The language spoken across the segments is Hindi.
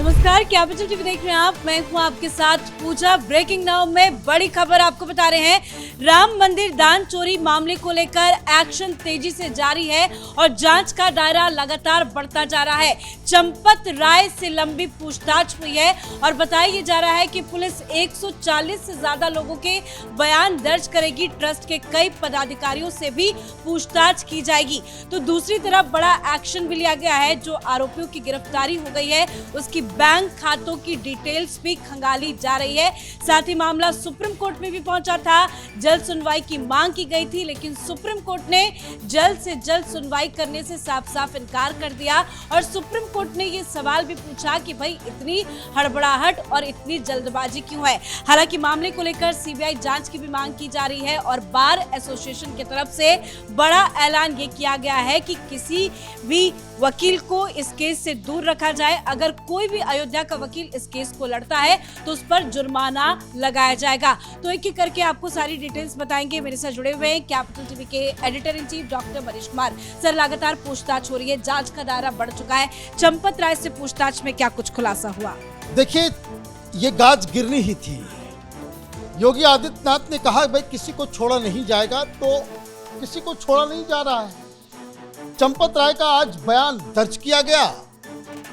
नमस्कार, कैपिटल टीवी देख रहे हैं आप। मैं हूं आपके साथ पूजा। ब्रेकिंग नाउ में बड़ी खबर आपको बता रहे हैं। राम मंदिर दान चोरी मामले को लेकर एक्शन तेजी से जारी है और जांच का दायरा लगातार बढ़ता जा रहा है। चंपत राय से लंबी पूछताछ हुई है और बताया जा रहा है कि पुलिस 140 से ज्यादा लोगों के बयान दर्ज करेगी। ट्रस्ट के कई पदाधिकारियों से भी पूछताछ की जाएगी। तो दूसरी तरफ बड़ा एक्शन भी लिया गया है। जो आरोपियों की गिरफ्तारी हो गई है उसकी बैंक खातों की डिटेल्स भी खंगाली जा रही है। साथ ही मामला सुप्रीम कोर्ट में भी पहुंचा था। जल्द सुनवाई की मांग की गई थी, लेकिन सुप्रीम कोर्ट ने जल्द से जल्द सुनवाई करने से साफ साफ इनकार कर दिया और सुप्रीम कोर्ट ने ये सवाल भी पूछा कि भाई इतनी हड़बड़ाहट और इतनी जल्दबाजी क्यों है। हालांकि मामले को लेकर सीबीआई जांच की भी मांग की जा रही है और बार एसोसिएशन की तरफ से बड़ा ऐलान ये किया गया है कि किसी भी वकील को इस केस से दूर रखा जाए। अगर कोई भी अयोध्या का वकील इस केस को लड़ता है तो उस पर जुर्माना लगाया जाएगा। तो एक एक करके आपको सारी डिटेल्स बताएंगे। मेरे साथ जुड़े हुए हैं कैपिटल टीवी के editor in chief doctor Manish Kumar sir. लगातार पूछताछ हो रही है, जांच का दायरा बढ़ चुका है। चंपत राय से पूछताछ में क्या कुछ खुलासा हुआ? देखिए, ये गाज गिरनी ही थी। योगी आदित्यनाथ ने कहा भाई किसी को छोड़ा नहीं जाएगा, तो किसी को छोड़ा नहीं जा रहा है। चंपत राय का आज बयान दर्ज किया गया,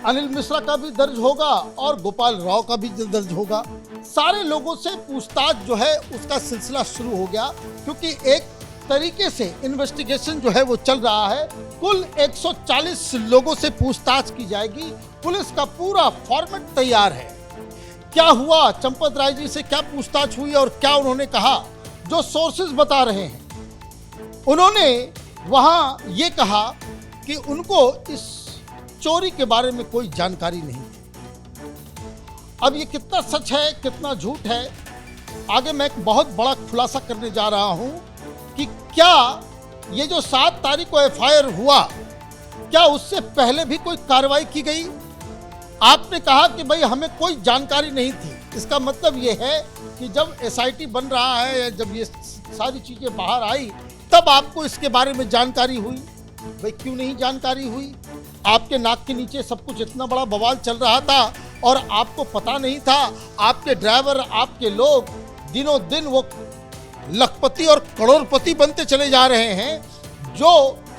अनिल मिश्रा का भी दर्ज होगा और गोपाल राव का भी दर्ज होगा। सारे लोगों से पूछताछ जो है उसका सिलसिला शुरू हो गया, क्योंकि एक तरीके से इन्वेस्टिगेशन जो है वो चल रहा है। कुल 140 लोगों से पूछताछ की जाएगी। पुलिस का पूरा फॉर्मेट तैयार है। क्या हुआ, चंपत राय जी से क्या पूछताछ हुई और क्या उन्होंने कहा, जो सोर्सेज बता रहे हैं, उन्होंने वहां ये कहा कि उनको इस चोरी के बारे में कोई जानकारी नहीं थी। अब ये कितना सच है कितना झूठ है, आगे मैं एक बहुत बड़ा खुलासा करने जा रहा हूं कि क्या ये जो 7 तारीख को एफआईआर हुआ, क्या उससे पहले भी कोई कार्रवाई की गई? आपने कहा कि भाई हमें कोई जानकारी नहीं थी। इसका मतलब ये है कि जब एसआईटी बन रहा है या जब ये सारी चीजें बाहर आई तब आपको इसके बारे में जानकारी हुई। भाई क्यों नहीं जानकारी हुई? आपके नाक के नीचे सब कुछ इतना बड़ा बवाल चल रहा था और आपको पता नहीं था। आपके ड्राइवर, आपके लोग दिनों दिन वो लखपति और करोड़पति बनते चले जा रहे हैं। जो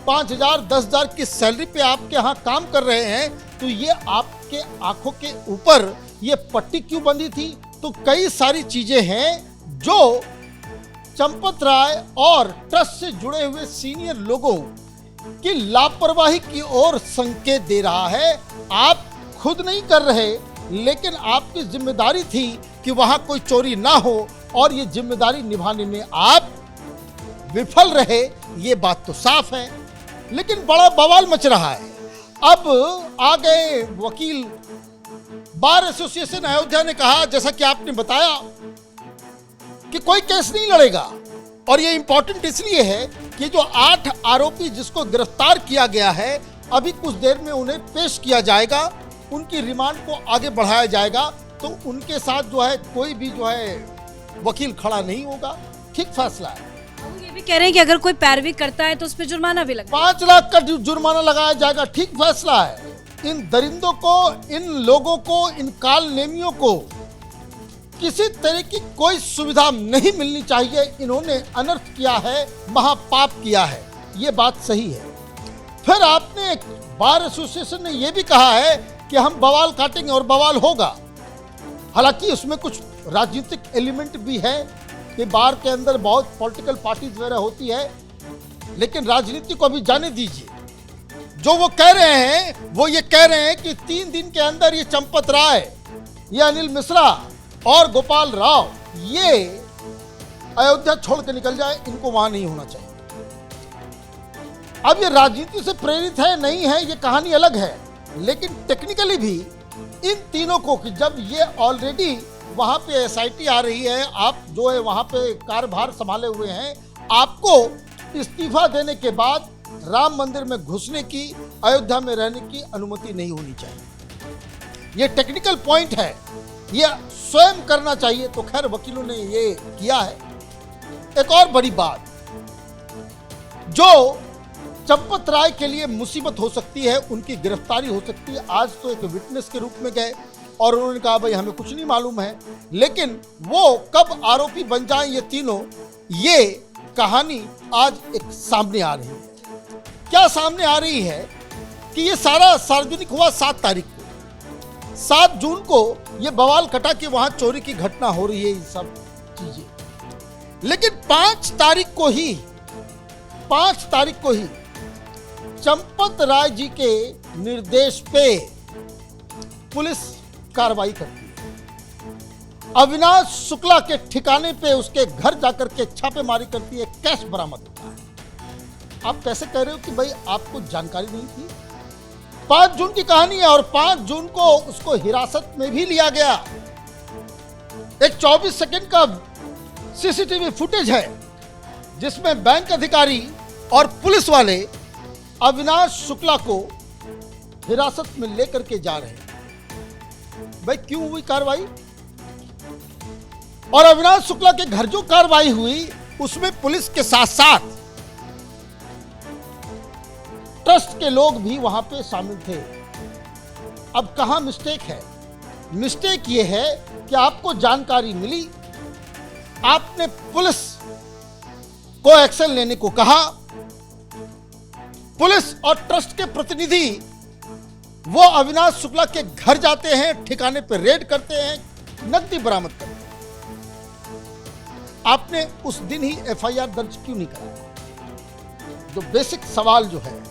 5,000 10,000 की सैलरी पे आपके यहाँ काम कर रहे हैं, तो ये आपके आंखों के ऊपर ये पट्टी क्यों बंधी थी? तो कई सारी चीजें हैं जो चंपत राय और ट्रस्ट से जुड़े हुए सीनियर लोगों की लापरवाही की ओर संकेत दे रहा है। आप खुद नहीं कर रहे, लेकिन आपकी जिम्मेदारी थी कि वहां कोई चोरी ना हो और ये जिम्मेदारी निभाने में आप विफल रहे। ये बात तो साफ है, लेकिन बड़ा बवाल मच रहा है। अब आ गए वकील। बार एसोसिएशन अयोध्या ने कहा, जैसा कि आपने बताया, कि कोई केस नहीं लड़ेगा। और ये इंपॉर्टेंट इसलिए है कि जो 8 आरोपी जिसको गिरफ्तार किया गया है, अभी कुछ देर में उन्हें पेश किया जाएगा, उनकी रिमांड को आगे बढ़ाया जाएगा। तो उनके साथ जो है कोई भी जो है वकील खड़ा नहीं होगा। ठीक फैसला है। हम ये भी कह रहे हैं कि अगर कोई पैरवी करता है तो उस पर जुर्माना भी लगेगा। 5 लाख का जुर्माना लगाया जाएगा। ठीक फैसला है। इन दरिंदों को, इन लोगों को, इन काल नेमियों को किसी तरह की कोई सुविधा नहीं मिलनी चाहिए। इन्होंने अनर्थ किया है, महापाप किया है। ये बात सही है। फिर आपने, बार एसोसिएशन ने यह भी कहा है कि हम बवाल काटेंगे और बवाल होगा। हालांकि उसमें कुछ राजनीतिक एलिमेंट भी है कि बार के अंदर बहुत पॉलिटिकल पार्टीज वगैरह होती है, लेकिन राजनीति को अभी जाने दीजिए। जो वो कह रहे हैं, वो ये कह रहे हैं कि 3 दिन के अंदर ये चंपत राय, ये अनिल मिश्रा और गोपाल राव ये अयोध्या छोड़ के निकल जाए। इनको वहां नहीं होना चाहिए। अब ये राजनीति से प्रेरित है नहीं है, ये कहानी अलग है, लेकिन टेक्निकली भी इन तीनों को, कि जब ये ऑलरेडी वहां पे एसआईटी आ रही है, आप जो है वहां पे कार्यभार संभाले हुए हैं, आपको इस्तीफा देने के बाद राम मंदिर में घुसने की, अयोध्या में रहने की अनुमति नहीं होनी चाहिए। ये टेक्निकल पॉइंट है, ये स्वयं करना चाहिए। तो खैर वकीलों ने ये किया है। एक और बड़ी बात जो चंपत राय के लिए मुसीबत हो सकती है, उनकी गिरफ्तारी हो सकती है। आज तो एक विटनेस के रूप में गए, और उन्होंने कहा भाई हमें कुछ नहीं मालूम है। लेकिन वो कब आरोपी बन जाएं ये तीनों, ये कहानी आज एक सामने आ रही है। क्या सामने आ रही है कि ये सारा सार्वजनिक हुआ 7 तारीख को। 7 जून को ये बवाल कटा कि वहां चोरी की घटना हो रही है, ये सब चीजें। लेकिन 5 तारीख को ही चंपत राय जी के निर्देश पे पुलिस कार्रवाई करती है। अविनाश शुक्ला के ठिकाने पे उसके घर जाकर के छापेमारी करती है, कैश बरामद होता है। आप कैसे कह रहे हो कि भाई आपको जानकारी नहीं थी? 5 जून की कहानी है और 5 जून को उसको हिरासत में भी लिया गया। एक 24 सेकंड का सीसीटीवी फुटेज है जिसमें बैंक अधिकारी और पुलिस वाले अविनाश शुक्ला को हिरासत में लेकर के जा रहे हैं। भाई क्यों हुई कार्रवाई? और अविनाश शुक्ला के घर जो कार्रवाई हुई उसमें पुलिस के साथ साथ ट्रस्ट के लोग भी वहां पे शामिल थे। अब कहां मिस्टेक है? मिस्टेक यह है कि आपको जानकारी मिली, आपने पुलिस को एक्शन लेने को कहा, पुलिस और ट्रस्ट के प्रतिनिधि वो अविनाश शुक्ला के घर जाते हैं, ठिकाने पर रेड करते हैं, नकदी बरामद करते हैं। आपने उस दिन ही एफआईआर दर्ज क्यों नहीं कराया? जो बेसिक सवाल जो है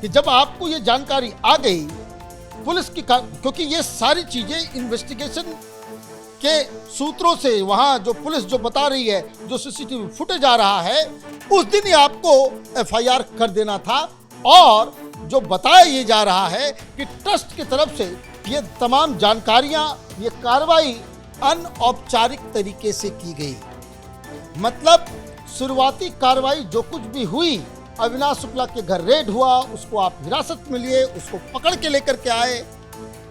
कि जब आपको ये जानकारी आ गई पुलिस की, क्योंकि ये सारी चीजें इन्वेस्टिगेशन के सूत्रों से वहां जो पुलिस जो बता रही है, जो सीसीटीवी फुटेज आ रहा है, उस दिन ही आपको एफआईआर कर देना था। और जो बताया ये जा रहा है कि ट्रस्ट की तरफ से ये तमाम जानकारियां, ये कार्रवाई अनौपचारिक तरीके से की गई। मतलब शुरुआती कार्रवाई जो कुछ भी हुई, अविनाश शुक्ला के घर रेड हुआ, उसको आप हिरासत में लिए, उसको पकड़ के लेकर के आए,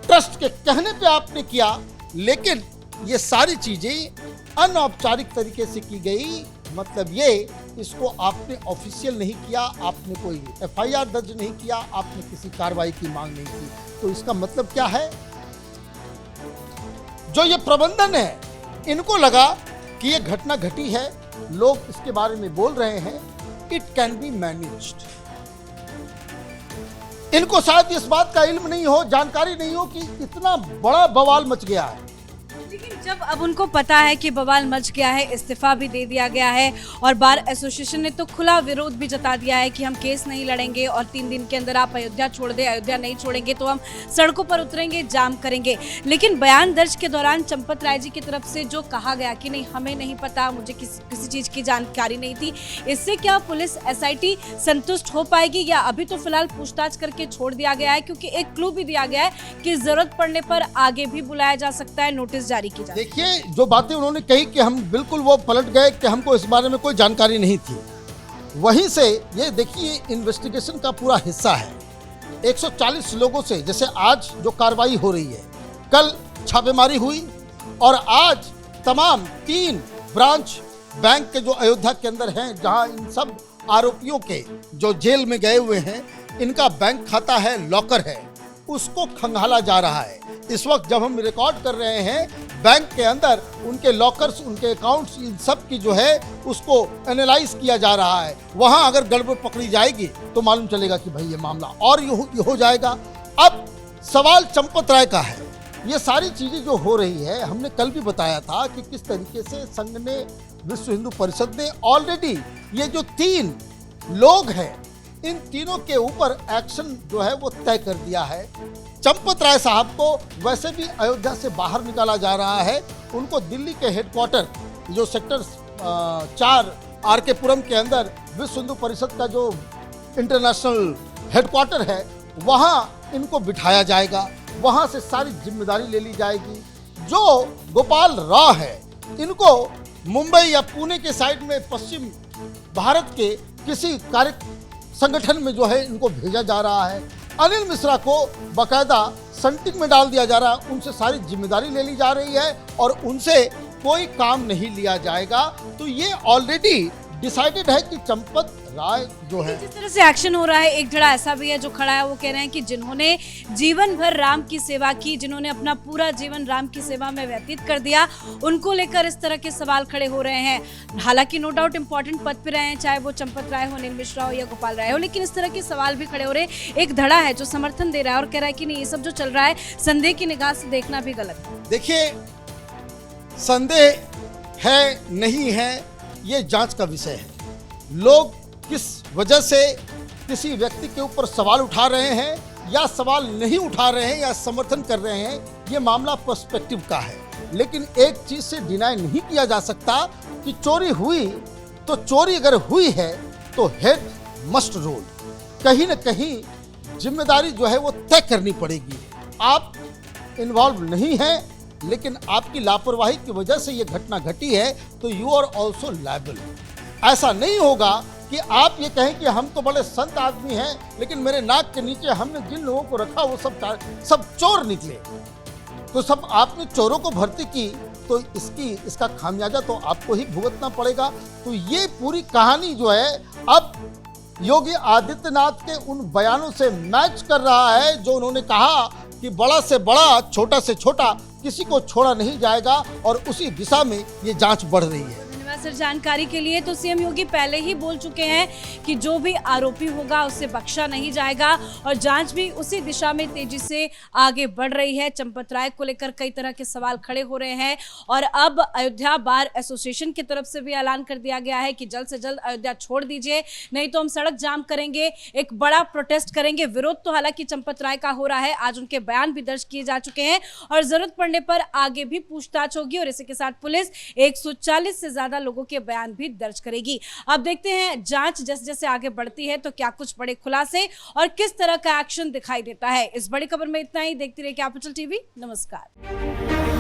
ट्रस्ट के कहने पे आपने किया। लेकिन ये सारी चीजें अनौपचारिक तरीके से की गई। मतलब ये, इसको आपने ऑफिशियल नहीं किया, आपने कोई एफआईआर दर्ज नहीं किया, आपने किसी कार्रवाई की मांग नहीं की। तो इसका मतलब क्या है? जो ये प्रबंधन है, इनको लगा कि ये घटना घटी है, लोग इसके बारे में बोल रहे हैं, इट कैन बी मैनेज्ड। इनको शायद इस बात का इल्म नहीं हो, जानकारी नहीं हो कि इतना बड़ा बवाल मच गया है। लेकिन जब अब उनको पता है कि बवाल मच गया है, इस्तीफा भी दे दिया गया है और बार एसोसिएशन ने तो खुला विरोध भी जता दिया है कि हम केस नहीं लड़ेंगे और 3 दिन के अंदर आप अयोध्या छोड़ दें, अयोध्या नहीं छोड़ेंगे तो हम सड़कों पर उतरेंगे, जाम करेंगे। लेकिन बयान दर्ज के दौरान चंपत राय जी की तरफ से जो कहा गया कि नहीं, हमें नहीं पता, मुझे किसी चीज की जानकारी नहीं थी, इससे क्या पुलिस एसआईटी संतुष्ट हो पाएगी या अभी तो फिलहाल पूछताछ करके छोड़ दिया गया है? क्योंकि एक क्लू भी दिया गया है कि जरूरत पड़ने पर आगे भी बुलाया जा सकता है, नोटिस जारी की जाए। देखिए, जो बातें उन्होंने कही कि हम बिल्कुल वो पलट गए कि हमको इस बारे में कोई जानकारी नहीं थी, वहीं से ये देखिए इन्वेस्टिगेशन का पूरा हिस्सा है। 140 लोगों से, जैसे आज जो कार्रवाई हो रही है, कल छापेमारी हुई और आज तमाम 3 ब्रांच बैंक के जो अयोध्या के अंदर हैं, जहां इन सब आरोपियों के जो जेल में गए हुए हैं, इनका बैंक खाता है, लॉकर है, उसको खंगाला जा रहा है। इस वक्त जब हम रिकॉर्ड कर रहे हैं, बैंक के अंदर उनके लॉकर्स, उनके अकाउंट्स, इन सब की जो है उसको एनालाइज किया जा रहा है। वहां अगर गड़बड़ पकड़ी जाएगी तो मालूम चलेगा कि भाई ये मामला और ये हो जाएगा। अब सवाल चंपत राय का है। ये सारी चीजें जो हो रही है, हमने कल भी बताया था कि किस तरीके से संघ ने, विश्व हिंदू परिषद ने ऑलरेडी ये जो 3 लोग हैं, इन तीनों के ऊपर एक्शन जो है वो तय कर दिया है। चंपत राय साहब को वैसे भी अयोध्या से बाहर निकाला जा रहा है। उनको दिल्ली के हेडक्वार्टर, जो सेक्टर 4 आर.के. पुरम के अंदर विश्व हिंदू परिषद का जो इंटरनेशनल हेडक्वार्टर है, वहाँ इनको बिठाया जाएगा, वहाँ से सारी जिम्मेदारी ले ली जाएगी। जो गोपाल राव है, इनको मुंबई या पुणे के साइड में पश्चिम भारत के किसी कार्य संगठन में जो है इनको भेजा जा रहा है। अनिल मिश्रा को बाकायदा संटिंग में डाल दिया जा रहा है, उनसे सारी जिम्मेदारी ले ली जा रही है और उनसे कोई काम नहीं लिया जाएगा। तो ये ऑलरेडी डिसाइडेड है कि चंपत राय जो है, जिस तरह से एक्शन हो रहा है, एक धड़ा ऐसा भी है जो खड़ा है, वो कह रहे हैं कि जिन्होंने जीवन भर राम की सेवा की, जिन्होंने अपना पूरा जीवन राम की सेवा में व्यतीत कर दिया, उनको लेकर इस तरह के सवाल खड़े हो रहे हैं। हालांकि नो डाउट इंपॉर्टेंट पद पे रहे हैं, चाहे वो चंपत राय हो, नील मिश्रा हो या गोपाल राय हो, लेकिन इस तरह के सवाल भी खड़े हो रहे हैं। एक धड़ा है जो समर्थन दे रहा है और कह रहा है कि नहीं, ये सब जो चल रहा है संदेह की निगाह से देखना भी गलत है। देखिए संदेह है नहीं है ये जांच का विषय है। लोग किस वजह से किसी व्यक्ति के ऊपर सवाल उठा रहे हैं या सवाल नहीं उठा रहे हैं या समर्थन कर रहे हैं, ये मामला पर्सपेक्टिव का है। लेकिन एक चीज से डिनाई नहीं किया जा सकता कि चोरी हुई तो चोरी अगर हुई है तो हेड मस्ट रोल, कहीं न कहीं जिम्मेदारी जो है वो तय करनी पड़ेगी। आप इन्वॉल्व नहीं हैं, लेकिन आपकी लापरवाही की वजह से ये घटना घटी है तो यू आर ऑल्सो लायबल। ऐसा नहीं होगा कि आप ये कहें कि हम तो बड़े संत आदमी हैं, लेकिन मेरे नाक के नीचे हमने जिन लोगों को रखा वो सब चोर निकले। तो सब आपने चोरों को भर्ती की तो इसका खामियाजा तो आपको ही भुगतना पड़ेगा। तो ये पूरी कहानी जो है अब योगी आदित्यनाथ के उन बयानों से मैच कर रहा है जो उन्होंने कहा कि बड़ा से बड़ा, छोटा से छोटा, किसी को छोड़ा नहीं जाएगा, और उसी दिशा में ये जांच बढ़ रही है। सर जानकारी के लिए, तो सीएम योगी पहले ही बोल चुके हैं कि जो भी आरोपी होगा उसे बख्शा नहीं जाएगा और जांच भी उसी दिशा में तेजी से आगे बढ़ रही है। चंपत राय को लेकर कई तरह के सवाल खड़े हो रहे हैं और अब अयोध्या बार एसोसिएशन की तरफ से भी ऐलान कर दिया गया है कि जल्द से जल्द अयोध्या छोड़ दीजिए, नहीं तो हम सड़क जाम करेंगे, एक बड़ा प्रोटेस्ट करेंगे। विरोध तो हालांकि चंपत राय का हो रहा है, आज उनके बयान भी दर्ज किए जा चुके हैं और जरूरत पड़ने पर आगे भी पूछताछ होगी और इसी के साथ पुलिस 140 से ज्यादा लोगों के बयान भी दर्ज करेगी। अब देखते हैं जांच जैसे जैसे आगे बढ़ती है तो क्या कुछ बड़े खुलासे और किस तरह का एक्शन दिखाई देता है। इस बड़ी खबर में इतना ही। देखते रहिए कैपिटल टीवी। नमस्कार।